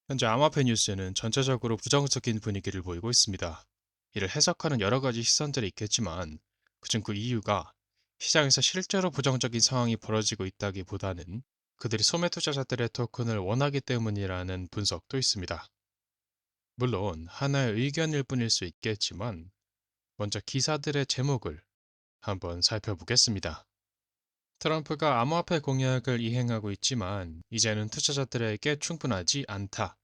현재 암호화폐 뉴스는 전체적으로 부정적인 분위기를 보이고 있습니다. 이를 해석하는 여러 가지 시선들이 있겠지만, 그중 그 이유가 시장에서 실제로 부정적인 상황이 벌어지고 있다기보다는 그들이 소매 투자자들의 토큰을 원하기 때문이라는 분석도 있습니다. 물론 하나의 의견일 뿐일 수 있겠지만, 먼저 기사들의 제목을 한번 살펴보겠습니다. 트럼프가 암호화폐 공약을 이행하고 있지만, 이제는 투자자들에게 충분하지 않다.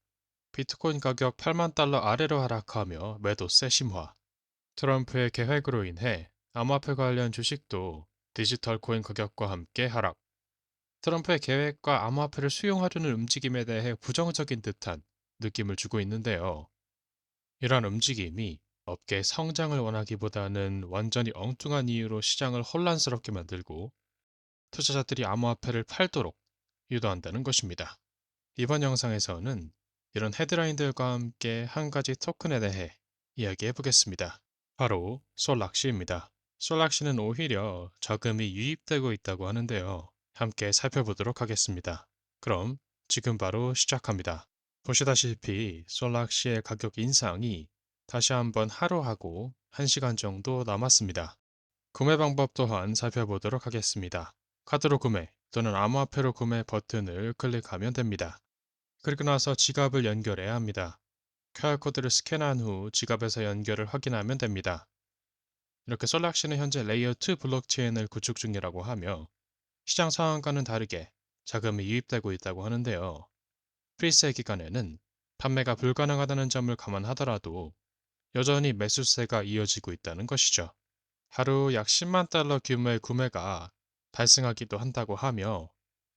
비트코인 가격 8만 달러 아래로 하락하며 매도세 심화. 트럼프의 계획으로 인해 암호화폐 관련 주식도 디지털 코인 가격과 함께 하락. 트럼프의 계획과 암호화폐를 수용하려는 움직임에 대해 부정적인 듯한 느낌을 주고 있는데요. 이러한 움직임이 업계의 성장을 원하기보다는 완전히 엉뚱한 이유로 시장을 혼란스럽게 만들고 투자자들이 암호화폐를 팔도록 유도한다는 것입니다. 이번 영상에서는 이런 헤드라인들과 함께 한 가지 토큰에 대해 이야기해 보겠습니다. 바로 솔락시입니다. 솔락시는 오히려 저금이 유입되고 있다고 하는데요. 함께 살펴보도록 하겠습니다. 그럼 지금 바로 시작합니다. 보시다시피 솔락시의 가격 인상이 다시 한번 하루하고 1시간 정도 남았습니다. 구매 방법 또한 살펴보도록 하겠습니다. 카드로 구매 또는 암호화폐로 구매 버튼을 클릭하면 됩니다. 그리고 나서 지갑을 연결해야 합니다. QR코드를 스캔한 후 지갑에서 연결을 확인하면 됩니다. 이렇게 솔락시는 현재 레이어 2 블록체인을 구축 중이라고 하며 시장 상황과는 다르게 자금이 유입되고 있다고 하는데요. 프리세일 기간에는 판매가 불가능하다는 점을 감안하더라도 여전히 매수세가 이어지고 있다는 것이죠. 하루 약 10만 달러 규모의 구매가 발생하기도 한다고 하며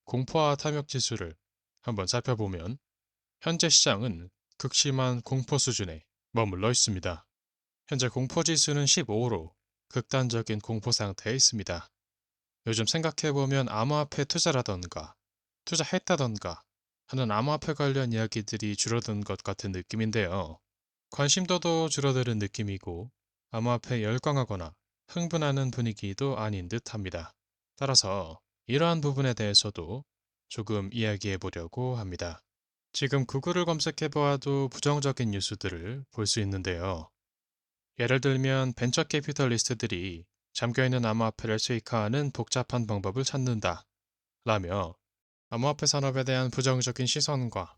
공포와 탐욕 지수를 한번 살펴보면 현재 시장은 극심한 공포 수준에 머물러 있습니다. 현재 공포 지수는 15로 극단적인 공포 상태에 있습니다. 요즘 생각해보면 암호화폐 투자라던가 투자했다던가 하는 암호화폐 관련 이야기들이 줄어든 것 같은 느낌인데요. 관심도도 줄어드는 느낌이고 암호화폐에 열광하거나 흥분하는 분위기도 아닌 듯합니다. 따라서 이러한 부분에 대해서도 조금 이야기해 보려고 합니다. 지금 구글을 검색해 보아도 부정적인 뉴스들을 볼 수 있는데요. 예를 들면 벤처 캐피털리스트들이 잠겨있는 암호화폐를 수익화하는 복잡한 방법을 찾는다 라며 암호화폐 산업에 대한 부정적인 시선과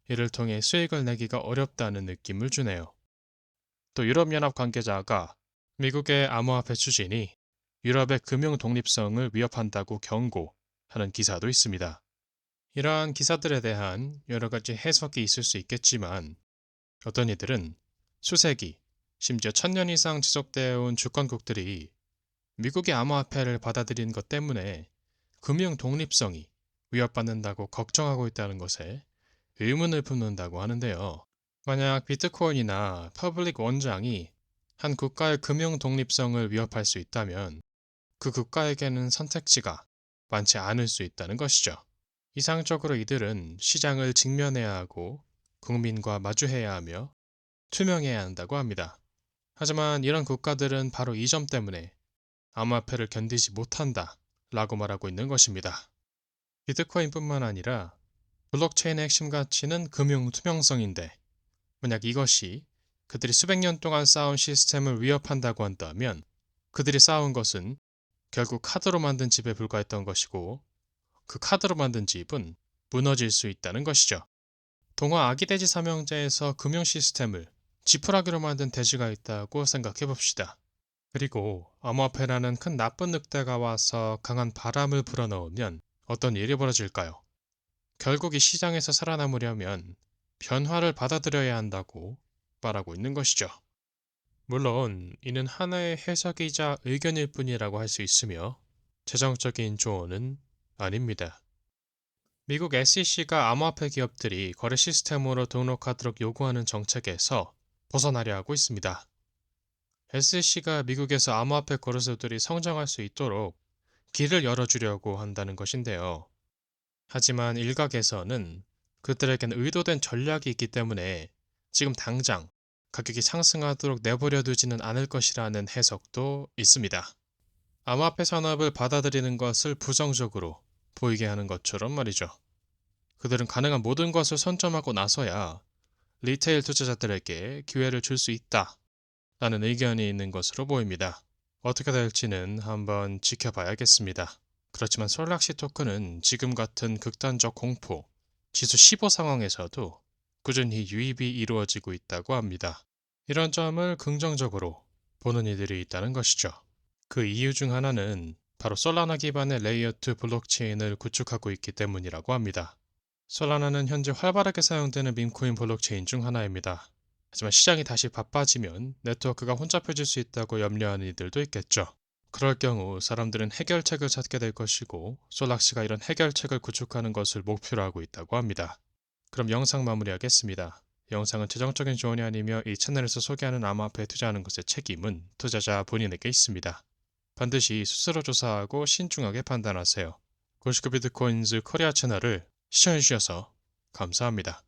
이를 통해 수익을 내기가 어렵다는 느낌을 주네요. 또 유럽연합 관계자가 미국의 암호화폐 추진이 유럽의 금융 독립성을 위협한다고 경고하는 기사도 있습니다. 이러한 기사들에 대한 여러 가지 해석이 있을 수 있겠지만 어떤 이들은 수세기, 심지어 1000년 이상 지속되어 온 주권국들이 미국의 암호화폐를 받아들인 것 때문에 금융 독립성이 위협받는다고 걱정하고 있다는 것에 의문을 품는다고 하는데요. 만약 비트코인이나 퍼블릭 원장이 한 국가의 금융 독립성을 위협할 수 있다면 그 국가에게는 선택지가 많지 않을 수 있다는 것이죠. 이상적으로 이들은 시장을 직면해야 하고 국민과 마주해야 하며 투명해야 한다고 합니다. 하지만 이런 국가들은 바로 이 점 때문에 암호화폐를 견디지 못한다 라고 말하고 있는 것입니다. 비트코인뿐만 아니라 블록체인의 핵심 가치는 금융 투명성인데 만약 이것이 그들이 수백 년 동안 쌓은 시스템을 위협한다고 한다면 그들이 쌓은 것은 결국 카드로 만든 집에 불과했던 것이고 그 카드로 만든 집은 무너질 수 있다는 것이죠. 동화 아기돼지 삼형제에서 금융 시스템을 지푸라기로 만든 돼지가 있다고 생각해 봅시다. 그리고 암호화폐라는 큰 나쁜 늑대가 와서 강한 바람을 불어넣으면 어떤 일이 벌어질까요? 결국 이 시장에서 살아남으려면 변화를 받아들여야 한다고 말하고 있는 것이죠. 물론 이는 하나의 해석이자 의견일 뿐이라고 할 수 있으며 재정적인 조언은 아닙니다. 미국 SEC가 암호화폐 기업들이 거래 시스템으로 등록하도록 요구하는 정책에서 벗어나려 하고 있습니다. SEC가 미국에서 암호화폐 거래소들이 성장할 수 있도록 길을 열어주려고 한다는 것인데요. 하지만 일각에서는 그들에겐 의도된 전략이 있기 때문에 지금 당장 가격이 상승하도록 내버려 두지는 않을 것이라는 해석도 있습니다. 암호화폐 산업을 받아들이는 것을 부정적으로 보이게 하는 것처럼 말이죠. 그들은 가능한 모든 것을 선점하고 나서야 리테일 투자자들에게 기회를 줄 수 있다 라는 의견이 있는 것으로 보입니다. 어떻게 될지는 한번 지켜봐야겠습니다. 그렇지만 솔락시 토큰은 지금 같은 극단적 공포, 지수 15 상황에서도 꾸준히 유입이 이루어지고 있다고 합니다. 이런 점을 긍정적으로 보는 이들이 있다는 것이죠. 그 이유 중 하나는 바로 솔라나 기반의 레이어 2 블록체인을 구축하고 있기 때문이라고 합니다. 솔라나는 현재 활발하게 사용되는 밈코인 블록체인 중 하나입니다. 하지만 시장이 다시 바빠지면 네트워크가 혼잡해질 수 있다고 염려하는 이들도 있겠죠. 그럴 경우 사람들은 해결책을 찾게 될 것이고 솔락시가 이런 해결책을 구축하는 것을 목표로 하고 있다고 합니다. 그럼 영상 마무리하겠습니다. 영상은 재정적인 조언이 아니며 이 채널에서 소개하는 암호화폐에 투자하는 것의 책임은 투자자 본인에게 있습니다. 반드시 스스로 조사하고 신중하게 판단하세요. 고시크 비트코인즈 코리아 채널을 시청해주셔서 감사합니다.